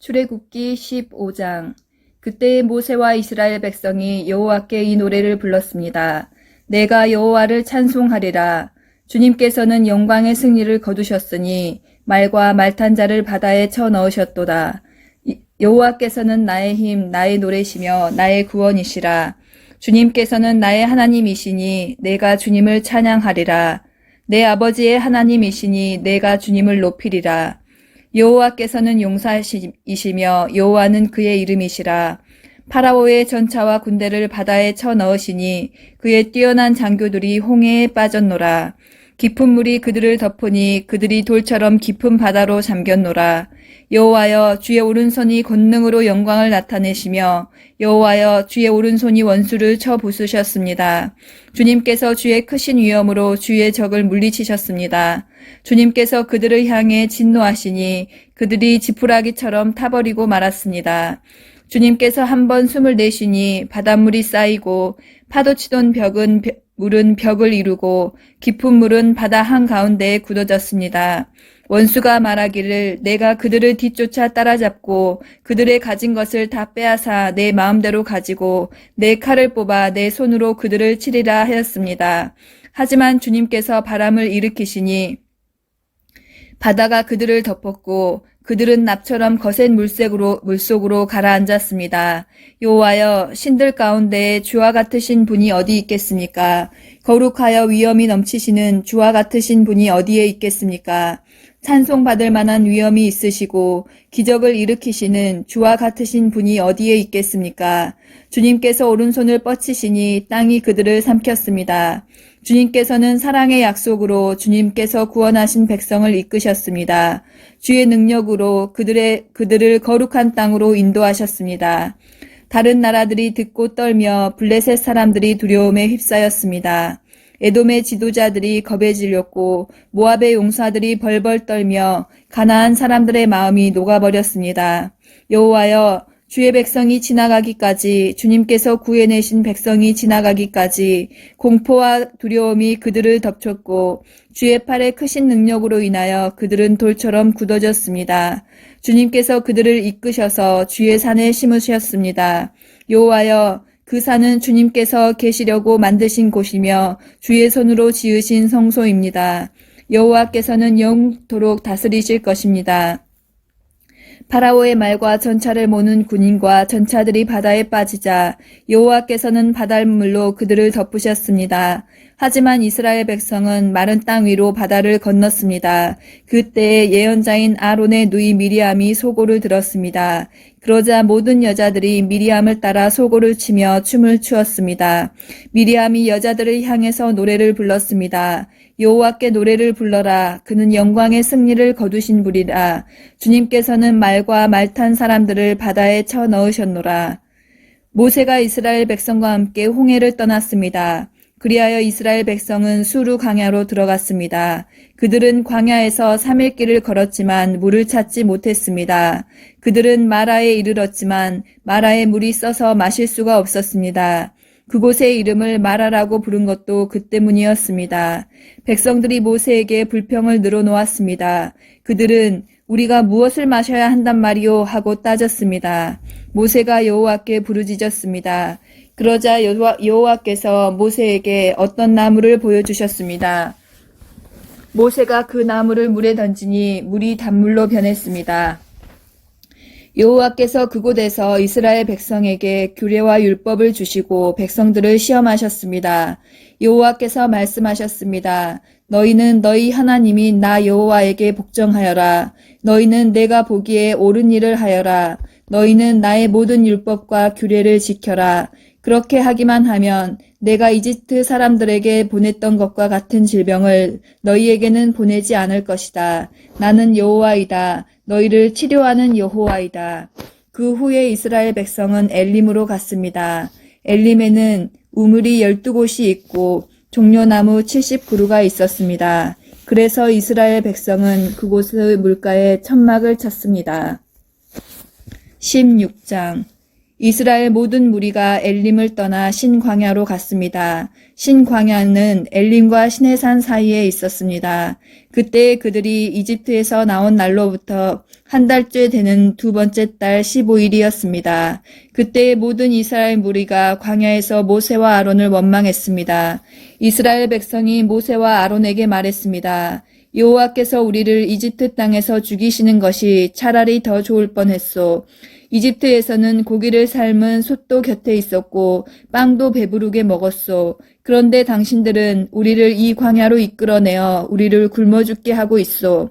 출애굽기 15장. 그때 모세와 이스라엘 백성이 여호와께 이 노래를 불렀습니다. 내가 여호와를 찬송하리라. 주님께서는 영광의 승리를 거두셨으니 말과 말탄 자를 바다에 쳐 넣으셨도다. 여호와께서는 나의 힘, 나의 노래시며 나의 구원이시라. 주님께서는 나의 하나님이시니 내가 주님을 찬양하리라. 내 아버지의 하나님이시니 내가 주님을 높이리라. 여호와께서는 용사이시며 여호와는 그의 이름이시라. 파라오의 전차와 군대를 바다에 쳐 넣으시니 그의 뛰어난 장교들이 홍해에 빠졌노라. 깊은 물이 그들을 덮으니 그들이 돌처럼 깊은 바다로 잠겼노라. 여호와여, 주의 오른손이 권능으로 영광을 나타내시며 여호와여, 주의 오른손이 원수를 쳐 부수셨습니다. 주님께서 주의 크신 위엄으로 주의 적을 물리치셨습니다. 주님께서 그들을 향해 진노하시니 그들이 지푸라기처럼 타버리고 말았습니다. 주님께서 한번 숨을 내쉬니 바닷물이 쌓이고 파도치던 물은 벽을 이루고 깊은 물은 바다 한가운데에 굳어졌습니다. 원수가 말하기를 내가 그들을 뒤쫓아 따라잡고 그들의 가진 것을 다 빼앗아 내 마음대로 가지고 내 칼을 뽑아 내 손으로 그들을 치리라 하였습니다. 하지만 주님께서 바람을 일으키시니 바다가 그들을 덮었고 그들은 납처럼 거센 물속으로 가라앉았습니다. 여호와여, 신들 가운데 주와 같으신 분이 어디 있겠습니까? 거룩하여 위엄이 넘치시는 주와 같으신 분이 어디에 있겠습니까? 찬송받을 만한 위엄이 있으시고 기적을 일으키시는 주와 같으신 분이 어디에 있겠습니까? 주님께서 오른손을 뻗치시니 땅이 그들을 삼켰습니다. 주님께서는 사랑의 약속으로 주님께서 구원하신 백성을 이끄셨습니다. 주의 능력으로 그들을 거룩한 땅으로 인도하셨습니다. 다른 나라들이 듣고 떨며 블레셋 사람들이 두려움에 휩싸였습니다. 에돔의 지도자들이 겁에 질렸고 모압의 용사들이 벌벌 떨며 가나안 사람들의 마음이 녹아버렸습니다. 여호와여, 주의 백성이 지나가기까지, 주님께서 구해내신 백성이 지나가기까지 공포와 두려움이 그들을 덮쳤고 주의 팔의 크신 능력으로 인하여 그들은 돌처럼 굳어졌습니다. 주님께서 그들을 이끄셔서 주의 산에 심으셨습니다. 여호와여, 그 산은 주님께서 계시려고 만드신 곳이며 주의 손으로 지으신 성소입니다. 여호와께서는 영토록 다스리실 것입니다. 파라오의 말과 전차를 모는 군인과 전차들이 바다에 빠지자 여호와께서는 바닷물로 그들을 덮으셨습니다. 하지만 이스라엘 백성은 마른 땅 위로 바다를 건넜습니다. 그때에 예언자인 아론의 누이 미리암이 소고를 들었습니다. 그러자 모든 여자들이 미리암을 따라 소고를 치며 춤을 추었습니다. 미리암이 여자들을 향해서 노래를 불렀습니다. 여호와께 노래를 불러라. 그는 영광의 승리를 거두신 분이라. 주님께서는 말과 말탄 사람들을 바다에 쳐 넣으셨노라. 모세가 이스라엘 백성과 함께 홍해를 떠났습니다. 그리하여 이스라엘 백성은 수르 광야로 들어갔습니다. 그들은 광야에서 3일 길을 걸었지만 물을 찾지 못했습니다. 그들은 마라에 이르렀지만 마라에 물이 써서 마실 수가 없었습니다. 그곳의 이름을 마라라고 부른 것도 그 때문이었습니다. 백성들이 모세에게 불평을 늘어놓았습니다. 그들은 우리가 무엇을 마셔야 한단 말이오 하고 따졌습니다. 모세가 여호와께 부르짖었습니다. 그러자 여호와께서 모세에게 어떤 나무를 보여주셨습니다. 모세가 그 나무를 물에 던지니 물이 단물로 변했습니다. 여호와께서 그곳에서 이스라엘 백성에게 규례와 율법을 주시고 백성들을 시험하셨습니다. 여호와께서 말씀하셨습니다. 너희는 너희 하나님인 나 여호와에게 복종하여라. 너희는 내가 보기에 옳은 일을 하여라. 너희는 나의 모든 율법과 규례를 지켜라. 그렇게 하기만 하면 내가 이집트 사람들에게 보냈던 것과 같은 질병을 너희에게는 보내지 않을 것이다. 나는 여호와이다. 너희를 치료하는 여호와이다. 그 후에 이스라엘 백성은 엘림으로 갔습니다. 엘림에는 우물이 12곳이 있고 종려나무 70그루가 있었습니다. 그래서 이스라엘 백성은 그곳의 물가에 천막을 쳤습니다. 16장. 이스라엘 모든 무리가 엘림을 떠나 신광야로 갔습니다. 신광야는 엘림과 시내산 사이에 있었습니다. 그때 그들이 이집트에서 나온 날로부터 한 달째 되는 두 번째 달 15일이었습니다. 그때 모든 이스라엘 무리가 광야에서 모세와 아론을 원망했습니다. 이스라엘 백성이 모세와 아론에게 말했습니다. 여호와께서 우리를 이집트 땅에서 죽이시는 것이 차라리 더 좋을 뻔했소. 이집트에서는 고기를 삶은 솥도 곁에 있었고 빵도 배부르게 먹었소. 그런데 당신들은 우리를 이 광야로 이끌어내어 우리를 굶어 죽게 하고 있소.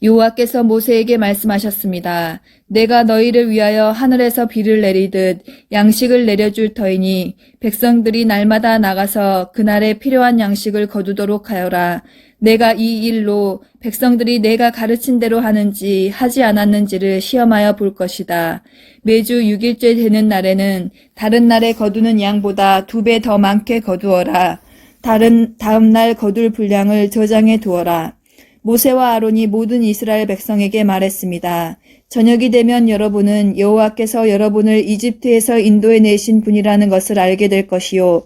여호와께서 모세에게 말씀하셨습니다. 내가 너희를 위하여 하늘에서 비를 내리듯 양식을 내려줄 터이니 백성들이 날마다 나가서 그날에 필요한 양식을 거두도록 하여라. 내가 이 일로 백성들이 내가 가르친 대로 하는지 하지 않았는지를 시험하여 볼 것이다. 매주 6일째 되는 날에는 다른 날에 거두는 양보다 2배 더 많게 거두어라. 다음 날 거둘 분량을 저장해 두어라. 모세와 아론이 모든 이스라엘 백성에게 말했습니다. 저녁이 되면 여러분은 여호와께서 여러분을 이집트에서 인도해 내신 분이라는 것을 알게 될 것이요.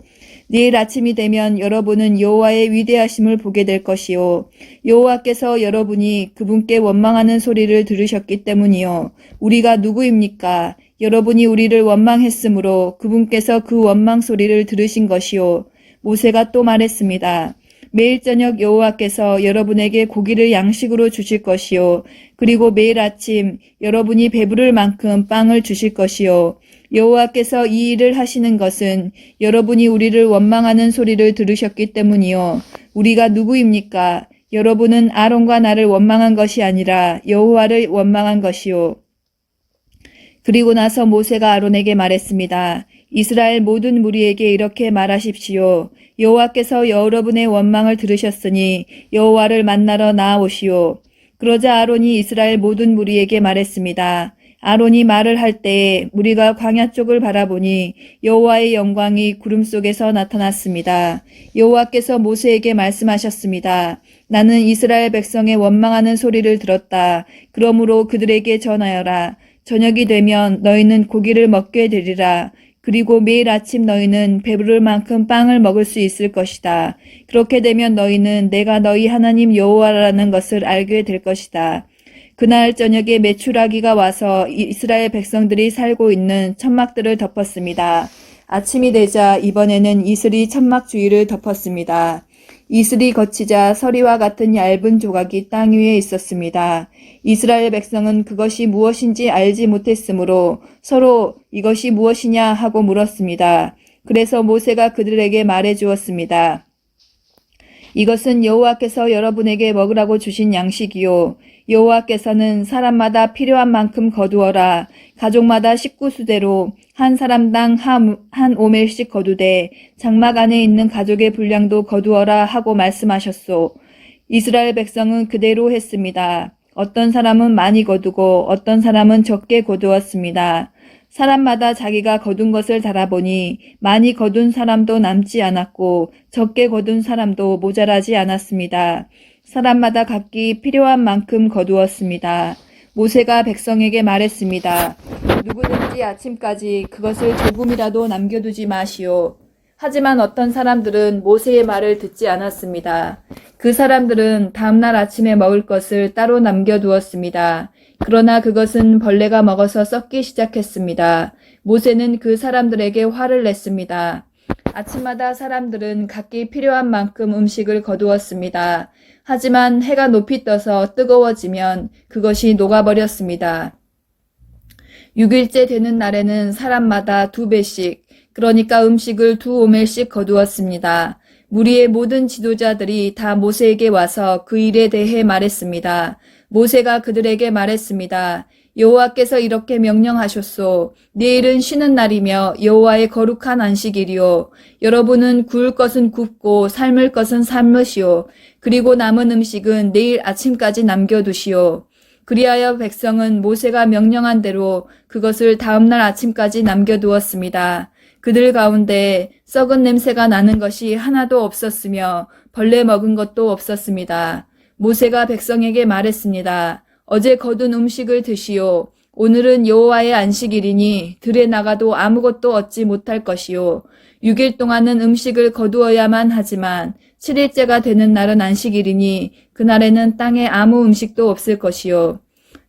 내일 아침이 되면 여러분은 여호와의 위대하심을 보게 될 것이요. 여호와께서 여러분이 그분께 원망하는 소리를 들으셨기 때문이요. 우리가 누구입니까? 여러분이 우리를 원망했으므로 그분께서 그 원망 소리를 들으신 것이요. 모세가 또 말했습니다. 매일 저녁 여호와께서 여러분에게 고기를 양식으로 주실 것이요. 그리고 매일 아침 여러분이 배부를 만큼 빵을 주실 것이요. 여호와께서 이 일을 하시는 것은 여러분이 우리를 원망하는 소리를 들으셨기 때문이요. 우리가 누구입니까? 여러분은 아론과 나를 원망한 것이 아니라 여호와를 원망한 것이요. 그리고 나서 모세가 아론에게 말했습니다. 이스라엘 모든 무리에게 이렇게 말하십시오. 여호와께서 여러분의 원망을 들으셨으니 여호와를 만나러 나아오시오. 그러자 아론이 이스라엘 모든 무리에게 말했습니다. 아론이 말을 할 때에 무리가 광야 쪽을 바라보니 여호와의 영광이 구름 속에서 나타났습니다. 여호와께서 모세에게 말씀하셨습니다. 나는 이스라엘 백성의 원망하는 소리를 들었다. 그러므로 그들에게 전하여라. 저녁이 되면 너희는 고기를 먹게 되리라. 그리고 매일 아침 너희는 배부를 만큼 빵을 먹을 수 있을 것이다. 그렇게 되면 너희는 내가 너희 하나님 여호와라는 것을 알게 될 것이다. 그날 저녁에 메추라기가 와서 이스라엘 백성들이 살고 있는 천막들을 덮었습니다. 아침이 되자 이번에는 이슬이 천막 주위를 덮었습니다. 이슬이 거치자 서리와 같은 얇은 조각이 땅 위에 있었습니다. 이스라엘 백성은 그것이 무엇인지 알지 못했으므로 서로 이것이 무엇이냐 하고 물었습니다. 그래서 모세가 그들에게 말해 주었습니다. 이것은 여호와께서 여러분에게 먹으라고 주신 양식이요. 여호와께서는 사람마다 필요한 만큼 거두어라. 가족마다 식구수대로 한 사람당 한 오멜씩 거두되 장막 안에 있는 가족의 분량도 거두어라 하고 말씀하셨소. 이스라엘 백성은 그대로 했습니다. 어떤 사람은 많이 거두고 어떤 사람은 적게 거두었습니다. 사람마다 자기가 거둔 것을 달아보니 많이 거둔 사람도 남지 않았고 적게 거둔 사람도 모자라지 않았습니다. 사람마다 각기 필요한 만큼 거두었습니다. 모세가 백성에게 말했습니다. 누구든지 아침까지 그것을 조금이라도 남겨두지 마시오. 하지만 어떤 사람들은 모세의 말을 듣지 않았습니다. 그 사람들은 다음날 아침에 먹을 것을 따로 남겨두었습니다. 그러나 그것은 벌레가 먹어서 썩기 시작했습니다. 모세는 그 사람들에게 화를 냈습니다. 아침마다 사람들은 각기 필요한 만큼 음식을 거두었습니다. 하지만 해가 높이 떠서 뜨거워지면 그것이 녹아버렸습니다. 6일째 되는 날에는 사람마다 2배씩, 그러니까 음식을 2오멜씩 거두었습니다. 무리의 모든 지도자들이 다 모세에게 와서 그 일에 대해 말했습니다. 모세가 그들에게 말했습니다. 여호와께서 이렇게 명령하셨소. 내일은 쉬는 날이며 여호와의 거룩한 안식일이요. 여러분은 구울 것은 굽고 삶을 것은 삶으시오. 그리고 남은 음식은 내일 아침까지 남겨두시오. 그리하여 백성은 모세가 명령한 대로 그것을 다음날 아침까지 남겨두었습니다. 그들 가운데 썩은 냄새가 나는 것이 하나도 없었으며 벌레 먹은 것도 없었습니다. 모세가 백성에게 말했습니다. 어제 거둔 음식을 드시오. 오늘은 여호와의 안식일이니 들에 나가도 아무것도 얻지 못할 것이요 6일 동안은 음식을 거두어야만 하지만 7일째가 되는 날은 안식일이니 그날에는 땅에 아무 음식도 없을 것이요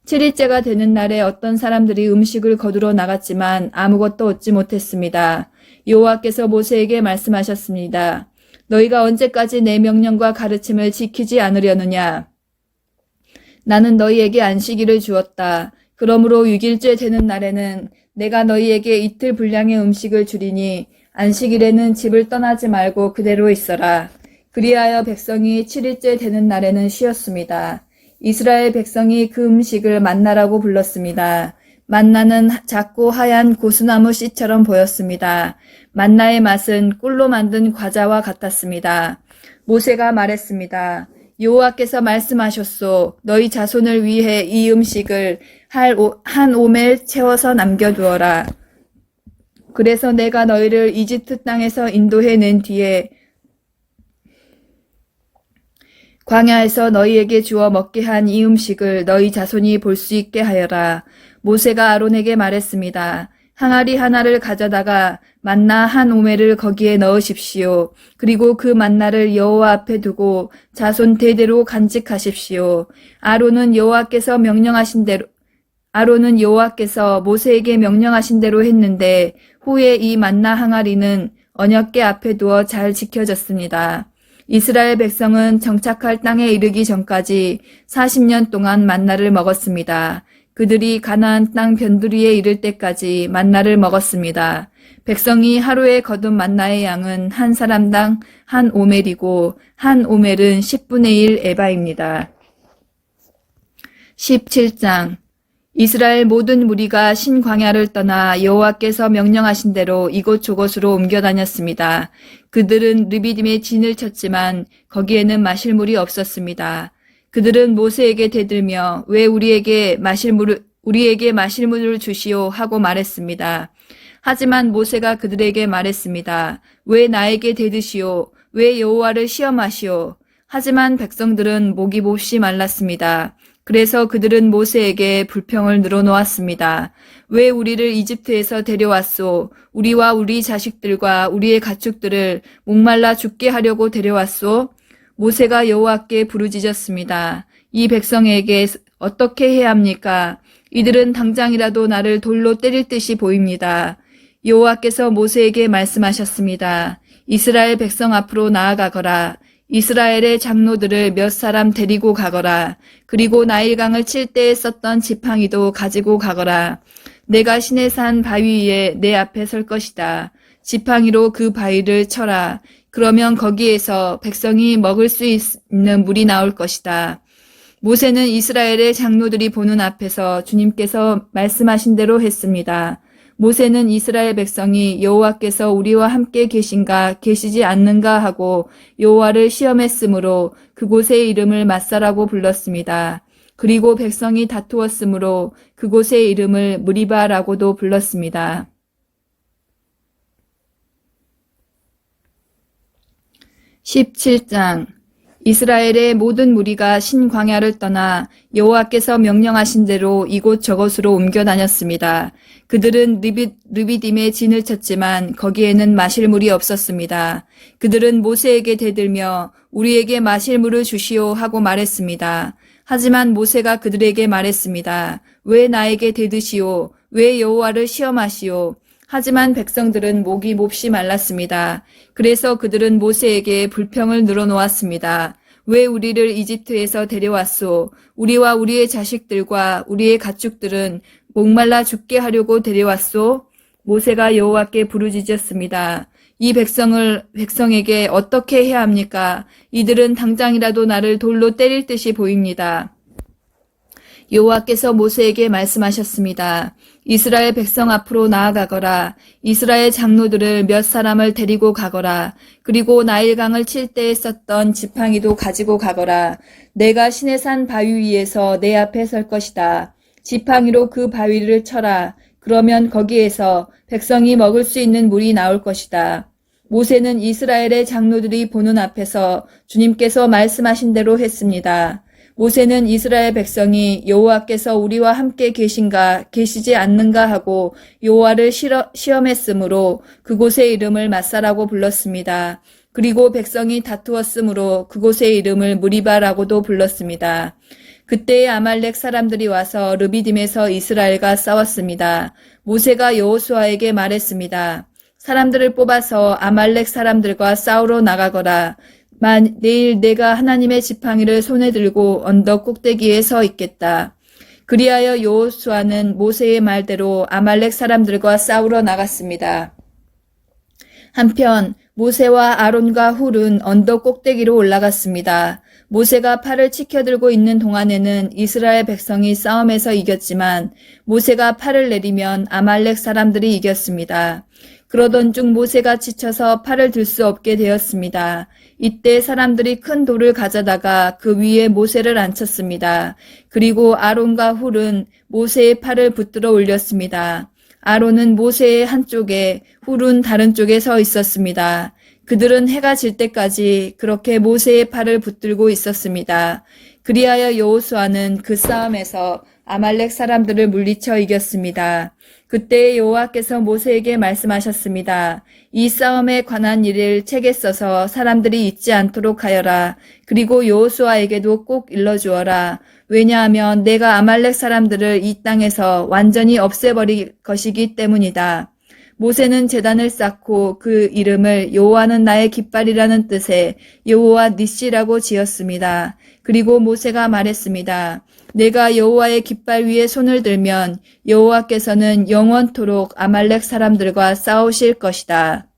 7일째가 되는 날에 어떤 사람들이 음식을 거두러 나갔지만 아무것도 얻지 못했습니다. 여호와께서 모세에게 말씀하셨습니다. 너희가 언제까지 내 명령과 가르침을 지키지 않으려느냐? 나는 너희에게 안식일을 주었다. 그러므로 6일째 되는 날에는 내가 너희에게 이틀 분량의 음식을 주리니 안식일에는 집을 떠나지 말고 그대로 있어라. 그리하여 백성이 7일째 되는 날에는 쉬었습니다. 이스라엘 백성이 그 음식을 만나라고 불렀습니다. 만나는 작고 하얀 고수나무 씨처럼 보였습니다. 만나의 맛은 꿀로 만든 과자와 같았습니다. 모세가 말했습니다. 여호와께서 말씀하셨소. 너희 자손을 위해 이 음식을 한 오멜 채워서 남겨두어라. 그래서 내가 너희를 이집트 땅에서 인도해낸 뒤에 광야에서 너희에게 주어 먹게 한 이 음식을 너희 자손이 볼 수 있게 하여라. 모세가 아론에게 말했습니다. 항아리 하나를 가져다가 만나 한 오멜을 거기에 넣으십시오. 그리고 그 만나를 여호와 앞에 두고 자손 대대로 간직하십시오. 아론은 여호와께서 모세에게 명령하신 대로 했는데 후에 이 만나 항아리는 언약궤 앞에 두어 잘 지켜졌습니다. 이스라엘 백성은 정착할 땅에 이르기 전까지 40년 동안 만나를 먹었습니다. 그들이 가나안 땅 변두리에 이를 때까지 만나를 먹었습니다. 백성이 하루에 거둔 만나의 양은 한 사람당 한 오멜이고 한 오멜은 10분의 1 에바입니다. 17장 이스라엘 모든 무리가 신광야를 떠나 여호와께서 명령하신 대로 이곳저곳으로 옮겨 다녔습니다. 그들은 르비딤에 진을 쳤지만 거기에는 마실 물이 없었습니다. 그들은 모세에게 대들며 왜 우리에게 마실 물을 주시오 하고 말했습니다. 하지만 모세가 그들에게 말했습니다. 왜 나에게 대드시오? 왜 여호와를 시험하시오? 하지만 백성들은 목이 몹시 말랐습니다. 그래서 그들은 모세에게 불평을 늘어놓았습니다. 왜 우리를 이집트에서 데려왔소? 우리와 우리 자식들과 우리의 가축들을 목말라 죽게 하려고 데려왔소? 모세가 여호와께 부르짖었습니다. 이 백성에게 어떻게 해야 합니까? 이들은 당장이라도 나를 돌로 때릴 듯이 보입니다. 여호와께서 모세에게 말씀하셨습니다. 이스라엘 백성 앞으로 나아가거라. 이스라엘의 장로들을 몇 사람 데리고 가거라. 그리고 나일강을 칠 때에 썼던 지팡이도 가지고 가거라. 내가 시내산 바위 위에 내 앞에 설 것이다. 지팡이로 그 바위를 쳐라. 그러면 거기에서 백성이 먹을 수 있는 물이 나올 것이다. 모세는 이스라엘의 장로들이 보는 앞에서 주님께서 말씀하신 대로 했습니다. 모세는 이스라엘 백성이 여호와께서 우리와 함께 계신가 계시지 않는가 하고 여호와를 시험했으므로 그곳의 이름을 마사라고 불렀습니다. 그리고 백성이 다투었으므로 그곳의 이름을 무리바라고도 불렀습니다. 17장 이스라엘의 모든 무리가 신광야를 떠나 여호와께서 명령하신 대로 이곳저곳으로 옮겨 다녔습니다. 그들은 르비딤에 진을 쳤지만 거기에는 마실 물이 없었습니다. 그들은 모세에게 대들며 우리에게 마실 물을 주시오 하고 말했습니다. 하지만 모세가 그들에게 말했습니다. 왜 나에게 대드시오? 왜 여호와를 시험하시오? 하지만 백성들은 목이 몹시 말랐습니다. 그래서 그들은 모세에게 불평을 늘어놓았습니다. 왜 우리를 이집트에서 데려왔소? 우리와 우리의 자식들과 우리의 가축들은 목말라 죽게 하려고 데려왔소? 모세가 여호와께 부르짖었습니다. 이 백성에게 어떻게 해야 합니까? 이들은 당장이라도 나를 돌로 때릴 듯이 보입니다. 여호와께서 모세에게 말씀하셨습니다. 이스라엘 백성 앞으로 나아가거라. 이스라엘 장로들을 몇 사람을 데리고 가거라. 그리고 나일강을 칠 때에 썼던 지팡이도 가지고 가거라. 내가 시내산 바위 위에서 내 앞에 설 것이다. 지팡이로 그 바위를 쳐라. 그러면 거기에서 백성이 먹을 수 있는 물이 나올 것이다. 모세는 이스라엘의 장로들이 보는 앞에서 주님께서 말씀하신 대로 했습니다. 모세는 이스라엘 백성이 여호와께서 우리와 함께 계신가 계시지 않는가 하고 여호와를 시험했으므로 그곳의 이름을 마사라고 불렀습니다. 그리고 백성이 다투었으므로 그곳의 이름을 무리바라고도 불렀습니다. 그때의 아말렉 사람들이 와서 르비딤에서 이스라엘과 싸웠습니다. 모세가 여호수아에게 말했습니다. 사람들을 뽑아서 아말렉 사람들과 싸우러 나가거라. 내일 내가 하나님의 지팡이를 손에 들고 언덕 꼭대기에 서 있겠다. 그리하여 여호수아는 모세의 말대로 아말렉 사람들과 싸우러 나갔습니다. 한편 모세와 아론과 훌은 언덕 꼭대기로 올라갔습니다. 모세가 팔을 치켜들고 있는 동안에는 이스라엘 백성이 싸움에서 이겼지만 모세가 팔을 내리면 아말렉 사람들이 이겼습니다. 그러던 중 모세가 지쳐서 팔을 들 수 없게 되었습니다. 이때 사람들이 큰 돌을 가져다가 그 위에 모세를 앉혔습니다. 그리고 아론과 훌은 모세의 팔을 붙들어 올렸습니다. 아론은 모세의 한쪽에, 훌은 다른 쪽에 서 있었습니다. 그들은 해가 질 때까지 그렇게 모세의 팔을 붙들고 있었습니다. 그리하여 여호수아는 그 싸움에서 아말렉 사람들을 물리쳐 이겼습니다. 그때 여호와께서 모세에게 말씀하셨습니다. 이 싸움에 관한 일을 책에 써서 사람들이 잊지 않도록 하여라. 그리고 여호수아에게도 꼭 일러주어라. 왜냐하면 내가 아말렉 사람들을 이 땅에서 완전히 없애버릴 것이기 때문이다. 모세는 제단을 쌓고 그 이름을 여호와는 나의 깃발이라는 뜻의 여호와 니시라고 지었습니다. 그리고 모세가 말했습니다. 내가 여호와의 깃발 위에 손을 들면 여호와께서는 영원토록 아말렉 사람들과 싸우실 것이다.